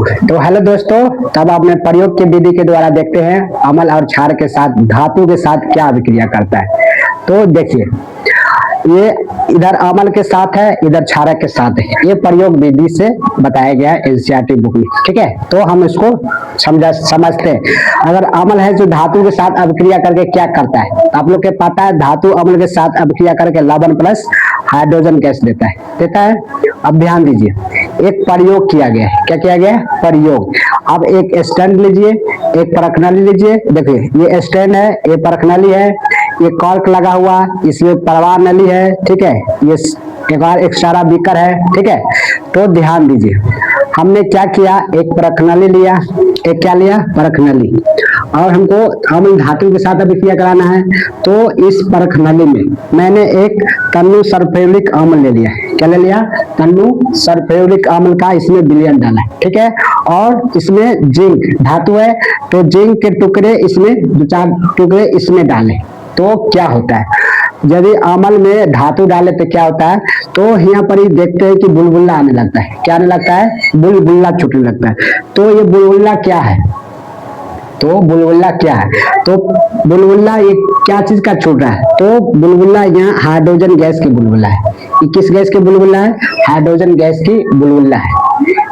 तो हेलो दोस्तों, तब आपने प्रयोग की विधि के द्वारा देखते हैं अम्ल और क्षार के साथ धातु के साथ क्या अभिक्रिया करता है। तो देखिए, ये इधर अम्ल के साथ है, इधर क्षारक के साथ है। ये प्रयोग विधि से बताया गया है एनसीईआरटी बुक में। ठीक है, तो हम इसको समझते हैं। अगर अम्ल है जो धातु के साथ अभिक्रिया करके क्या करता है, तो आप लोग के पता है धातु अम्ल के साथ अभिक्रिया करके लवण प्लस हाइड्रोजन गैस देता है। अब ध्यान दीजिए, एक प्रयोग किया गया है। क्या किया गया है? प्रयोग। अब एक स्टैंड लीजिए, एक परखनली लीजिए। देखिए, ये स्टैंड है, ये परखनली है, ये कॉर्क लगा हुआ, इसमें परवाह नली है। ठीक है, ये एक और एक्स्ट्रा बीकर है। ठीक है, तो ध्यान दीजिए, हमने क्या किया, एक परखनली लिया, एक क्या लिया, परखनली, और हमको अम्ल धातु के साथ अभिक्रिया कराना है। तो इस परखनली में मैंने एक तन्नु सल्फ्यूरिक अम्ल ले लिया। क्या ले लिया? तन्नु सल्फ्यूरिक अम्ल का इसमें विलयन डाला है। ठीक है, और इसमें जिंक धातु है, तो जिंक के टुकड़े इसमें, 2-4 टुकड़े इसमें डाले। तो क्या होता है, यदि अम्ल में धातु डाले तो क्या होता है, तो यहाँ पर ही देखते हैं कि बुलबुला आने लगता है। क्या आने लगता है? बुलबुला छूटने लगता है। तो ये बुलबुला क्या है? तो बुलबुला क्या है? तो बुलबुला ये क्या चीज का छूट रहा है? तो बुलबुला यहाँ हाइड्रोजन गैस की बुलबुला है। ये किस गैस की बुलबुला है? हाइड्रोजन गैस की बुलबुला है।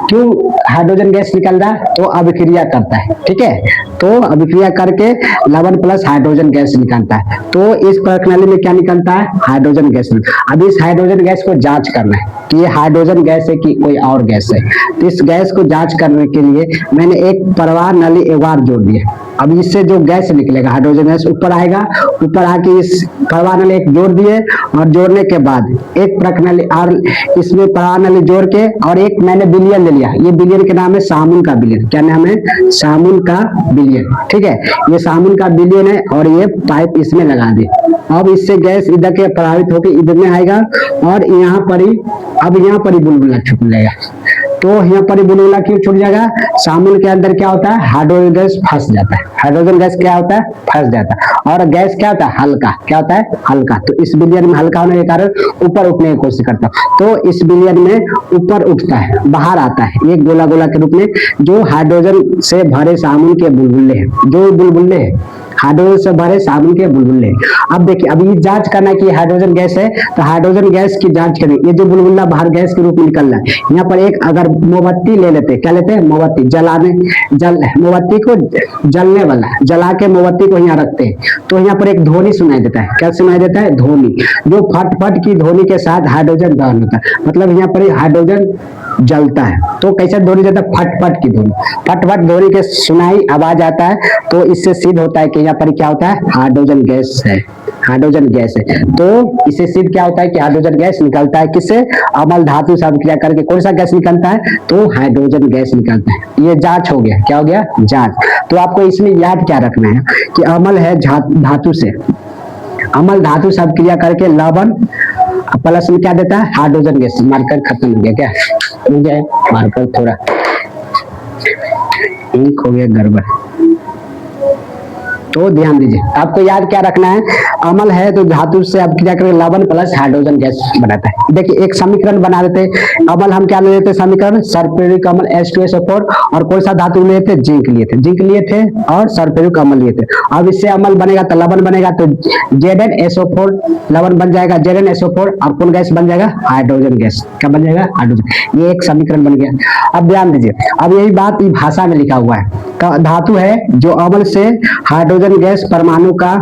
क्यों हाइड्रोजन गैस निकल रहा है? तो अभिक्रिया करता है। ठीक है, तो अभिक्रिया करके लवण प्लस हाइड्रोजन गैस निकलता है। तो इस प्रणाली में क्या निकलता है? Hydrogen gas. अब इस हाइड्रोजन गैस को जांच करना है कि ये हाइड्रोजन गैस है कि कोई और गैस है। तो इस गैस को जांच करने के लिए मैंने एक परवाह नली एक बार जोड़ दिया। अब इससे जो गैस निकलेगा, हाइड्रोजन गैस ऊपर आएगा, ऊपर आके इस परवाह नली एक जोड़ दिए, और जोड़ने के बाद एक प्रणाली और इसमें परवाह नली जोड़ के, और एक मैंने विलयन ले लिया। ये विलयन के नाम है सामुन का विलयन। क्या नाम है? सामुन का विलयन। ठीक है, ये सामुन का विलयन है, और ये पाइप इसमें लगा दे। अब इससे गैस इधर के प्रभावित होकर इधर में आएगा, और यहाँ पर ही अब यहाँ पर ही बुलबुला छूट जाएगा। तो यहाँ पर बुलबुला क्यों छूट जाएगा? सामुन के अंदर क्या होता है? हाइड्रोजन गैस फंस जाता है। हाइड्रोजन गैस क्या होता है? फंस जाता है। और गैस क्या होता है? हल्का। क्या होता है? हल्का। तो इस विलयन में हल्का होने के कारण ऊपर उठने की कोशिश करता है। तो इस विलयन में ऊपर उठता है, बाहर आता है एक गोला गोला के रूप में, जो हाइड्रोजन से भरे सामुन के बुलबुले हैं। जो बुलबुले हैं हाइड्रोजन से भरे साबुन के बुलबुले। अब देखिए, अब ये जांच करना कि हाइड्रोजन गैस है, तो हाइड्रोजन गैस की जांच करें। ये जो बुलबुला बाहर गैस के रूप में निकल रहा है, यहाँ पर एक अगर मोमबत्ती ले लेते, क्या लेते हैं? मोमबत्ती जलाने, मोमबत्ती को जलने वाला, जला के मोमबत्ती को यहाँ रखते हैं, तो यहाँ पर एक ध्वनि सुनाई देता है। क्या सुनाई देता है? ध्वनि, जो फट फट की ध्वनि के साथ हाइड्रोजन दहन होता है। मतलब यहाँ पर हाइड्रोजन जलता है। तो कैसे ध्वनि देता है? फट फट की ध्वनि। फट फट ध्वनि के सुनाई आवाज आता है, तो इससे सिद्ध होता है कि यहाँ पर क्या होता है? हाइड्रोजन गैस है। हाइड्रोजन गैस है। तो इससे सिद्ध क्या होता है कि हाइड्रोजन गैस निकलता है। किससे? अम्ल धातु से अभिक्रिया करके कौन सा गैस निकलता है? तो हाइड्रोजन गैस निकलता है। ये जांच हो गया। क्या हो गया? जांच। तो आपको इसमें याद क्या रखना है कि अम्ल है धातु से, अम्ल धातु से अभिक्रिया करके लवण प्लस में क्या देता है? Hydrogen gas. मार्कर खत्म हो गया क्या? हो गया मार्कर, थोड़ा इंक हो गया गड़बड़। तो ध्यान दीजिए, आपको याद क्या रखना है, अम्ल है तो धातु से अभिक्रिया करके लवण प्लस हाइड्रोजन गैस बनाता है। देखिए, एक समीकरण बना देते हैं। अम्ल हम क्या ले लेते हैं? समीकरण सल्फ्यूरिक अम्ल H2SO4, और कौन सा धातु लिए थे? जिंक लिए थे। जिंक लिए थे और सल्फ्यूरिक अम्ल लिए थे। अब इससे अम्ल बनेगा तो लवण बनेगा, तो ZnSO4 लवण बन जाएगा, ZnSO4, और कौन गैस बन जाएगा? Hydrogen gas. क्या बन जाएगा? हाइड्रोजन। ये एक समीकरण बन गया। अब ध्यान दीजिए, अब यही बात इस भाषा में लिखा हुआ है। धातु है जो अम्ल से हाइड्रोजन गैस परमाणु का,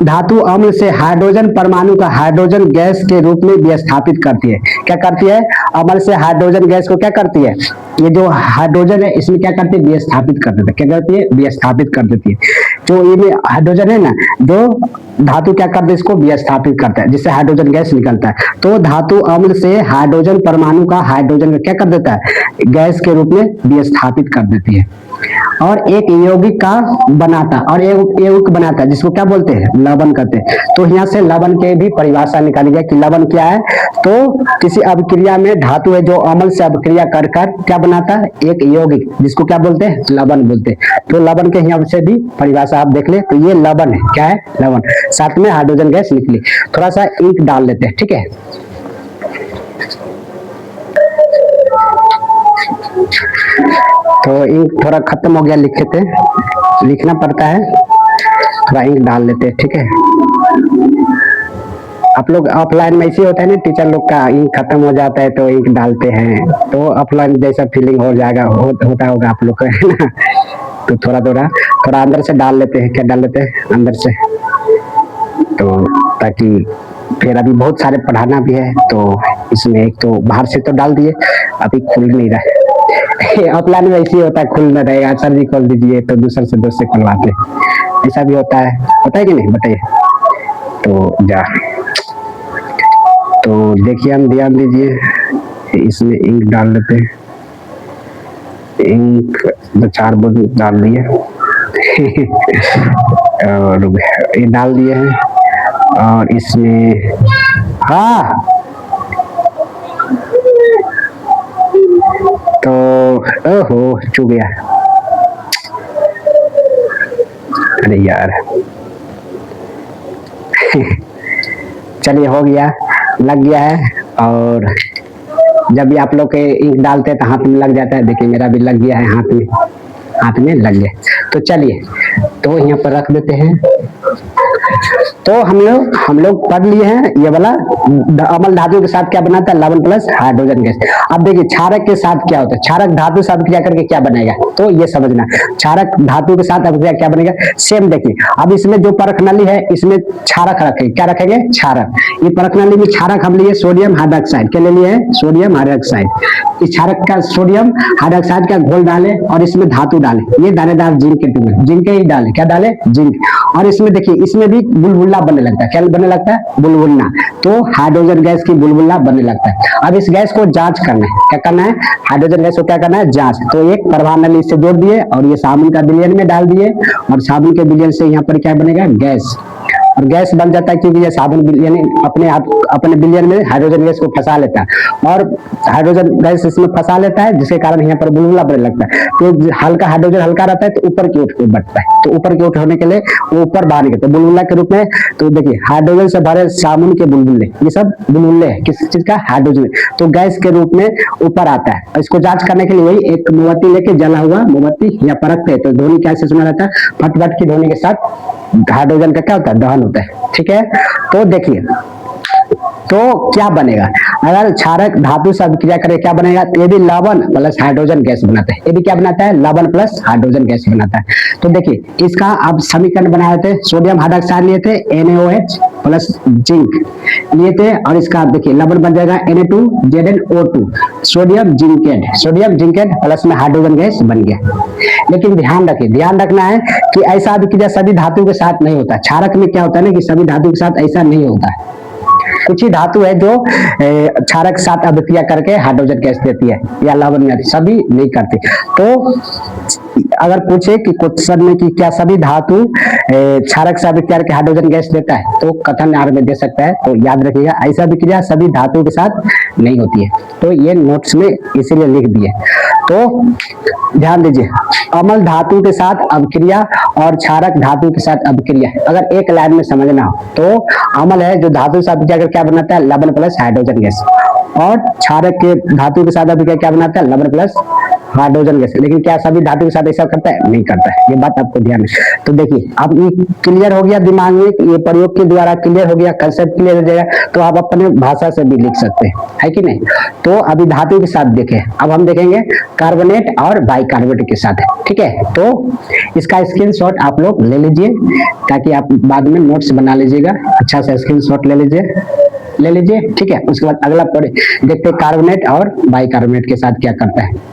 धातु अम्ल से हाइड्रोजन परमाणु का हाइड्रोजन गैस के रूप में विस्थापित करती है। क्या करती है? अम्ल से हाइड्रोजन गैस को क्या करती है? ये जो हाइड्रोजन है इसमें क्या करती है? विस्थापित कर देती है। क्या करती है? विस्थापित कर देती है। जो ये हाइड्रोजन है ना, जो धातु क्या करता है? इसको विस्थापित करता है, जिससे हाइड्रोजन गैस निकलता है। तो धातु अम्ल से हाइड्रोजन परमाणु का हाइड्रोजन क्या कर देता है? गैस के रूप में विस्थापित कर देती है, और एक यौगिक का बनाता, और यौगिक बनाता है, जिसको क्या बोलते हैं? लवण कहते हैं। तो यहाँ से लवण के भी परिभाषा निकाली गई कि लवण क्या है। तो किसी अभिक्रिया में धातु है जो अम्ल से अभिक्रिया कर क्या बनाता है? एक यौगिक, जिसको क्या बोलते हैं? लवण बोलते हैं। तो लवण के यहाँ से भी परिभाषा आप देख ले, तो ये लवण है। क्या है? लवण। साथ में हाइड्रोजन गैस निकली। थोड़ा सा इंक डाल लेते हैं। ठीक है, तो इंक थोड़ा खत्म हो गया, लिखे थे, लिखना पड़ता है, थोड़ा इंक डाल लेते हैं, ठीक है। आप लोग ऑफलाइन में ऐसे होता है ना, टीचर लोग का इंक खत्म हो जाता है तो इंक डालते हैं, तो ऑफलाइन जैसा फीलिंग हो जाएगा, होता होगा आप लोग को, है ना। तो थोड़ा अंदर से डाल लेते हैं, क्या डाल लेते हैं अंदर से, तो ताकि फिर अभी बहुत सारे पढ़ाना भी है, तो इसमें एक तो बाहर से तो डाल दिए, अभी खुल नहीं रहा है। ऑफलाइन में ऐसे ही होता है, खुल न रहेगा, सर जी खोल दीजिए तो दूसरे से दोस्त से खुलवाते, ऐसा भी होता है कि नहीं, बताइए। तो जा, तो देखिए, हम ध्यान दीजिए, इसमें इंक डाल लेते हैं, इंक 4 बूंद डाल दिए और ये डाल दिए हैं, और इसमें हाँ, तो ओहो चूक गया, अरे यार चलिए हो गया, लग गया है। और जब भी आप लोग के इंक डालते हैं तो हाथ में लग जाता है, देखिए मेरा भी लग गया है, हाथ में लग गया। तो चलिए, तो यहाँ पर रख देते हैं। तो हम लोग पढ़ लिए हैं ये वाला अम्ल धातु के साथ क्या बनाता है, लवण प्लस हाइड्रोजन गैस। अब देखिए क्षारक के साथ क्या होता है, क्षारक धातु से अभिक्रिया करके क्या बनेगा, तो ये समझना, क्षारक धातु के साथ अभिक्रिया क्या बनेगा, सेम देखिए। अब इसमें जो परख नली है, इसमें क्षारक रखेंगे, क्या रखेंगे, क्षारक। ये परख नली में क्षारक हम लिए सोडियम हाइड्रोक्साइड, क्या ले लिए हैं, सोडियम हाइड्रोक्साइड। इस क्षारक का सोडियम हाइड्रोक्साइड का घोल डाले और इसमें धातु डाले, ये दानेदार जिंक के टुकड़े, जिंक ही डाले, क्या डाले, जिंक। और इसमें देखिए, इसमें भी बुलबुला बनने लगता है, क्या बनने लगता है, बुलबुला। तो हाइड्रोजन गैस की बुलबुला बनने लगता है। अब इस गैस को जांच करना है, क्या करना है, हाइड्रोजन गैस को क्या करना है, जांच। तो एक प्रवाह नली से जोड़ दिए और ये साबुन का विलयन में डाल दिए, और साबुन के विलयन से यहाँ पर क्या बनेगा, गैस। और गैस बन जाता है क्योंकि ये साबुन यानी अपने विलयन में हाइड्रोजन गैस को फंसा लेता है, और हाइड्रोजन गैस इसमें फंसा लेता है, जिसके कारण यहाँ पर बुलबुला बनने लगता है। तो हल्का हाइड्रोजन हल्का रहता है तो ऊपर की ओर बढ़ता है, तो ऊपर की ओर होने के लिए वो ऊपर बाहर निकलता है बुलबुला के रूप में। तो देखिए, हाइड्रोजन से भरे साबुन के बुलबुले, ये सब बुलबुले है, किस चीज का, हाइड्रोजन। तो गैस के रूप में ऊपर आता है। इसको जांच करने के लिए वही एक मोमबत्ती लेके, जला हुआ मोमबत्ती या परखते हैं, तो ध्वनि कैसे सुना रहता है, फटफट की ध्वनि के साथ हाइड्रोजन का क्या होता है, दहन होता है, ठीक है। तो देखिए, तो क्या बनेगा, अगर क्षारक धातु से अभिक्रिया करे क्या बनेगा, ये भी लवण प्लस हाइड्रोजन गैस बनाता है, ये भी क्या बनाता है, लवण प्लस हाइड्रोजन गैस बनाता है। तो देखिए, इसका अब समीकरण बनाए थे, सोडियम हाइड्रोक्साइड लिए थे, NaOH प्लस जिंक लिए थे, और इसका देखिए लवण बन जाएगा Na2ZnO2, सोडियम जिंकेट प्लस में हाइड्रोजन गैस बन गया। लेकिन ध्यान रखिए, ध्यान रखना है कि ऐसा अभिक्रिया सभी धातु के साथ नहीं होता। क्षारक में क्या होता है ना, कि सभी धातु के साथ ऐसा नहीं होता है। कुछ ही धातु है जो क्षारक के साथ अभिक्रिया करके हाइड्रोजन गैस देती है या लवण में, सभी नहीं करती। तो अगर पूछे कि क्वेश्चन में कि क्या सभी धातु क्षारक से अभिक्रिया करके हाइड्रोजन गैस देता है, तो कथन आर में दे सकता है। तो याद रखिएगा, ऐसा अभिक्रिया सभी धातु के साथ नहीं होती है। तो ये नोट्स में इसीलिए लिख दिए। तो ध्यान दीजिए, अम्ल धातु के साथ अभिक्रिया और क्षारक धातु के साथ अभिक्रिया, अगर एक लाइन में समझना हो तो अम्ल है जो धातु से अभिक्रिया करके क्या बनाता है, लवण प्लस हाइड्रोजन गैस, और क्षारक के धातु के साथ अभिक्रिया क्या बनाता है, लवण प्लस हाइड्रोजन गैस। लेकिन क्या सभी धातु के साथ ऐसा करता है, नहीं करता है, ये बात आपको ध्यान है। तो देखिए, अब ये क्लियर हो गया दिमाग में, ये प्रयोग के द्वारा क्लियर हो गया, कंसेप्ट क्लियर हो जाएगा, तो आप अपने भाषा से भी लिख सकते हैं, है कि नहीं। तो अभी धातु के साथ देखें, अब हम देखेंगे कार्बोनेट और बाइकार्बोनेट के साथ, ठीक है। तो इसका स्क्रीनशॉट आप लोग ले लीजिए, ताकि आप बाद में नोट्स बना लीजिएगा, अच्छा सा स्क्रीनशॉट ले लीजिए, ठीक है। उसके बाद अगला देखते हैं कार्बोनेट और बाइकार्बोनेट के साथ क्या करता है।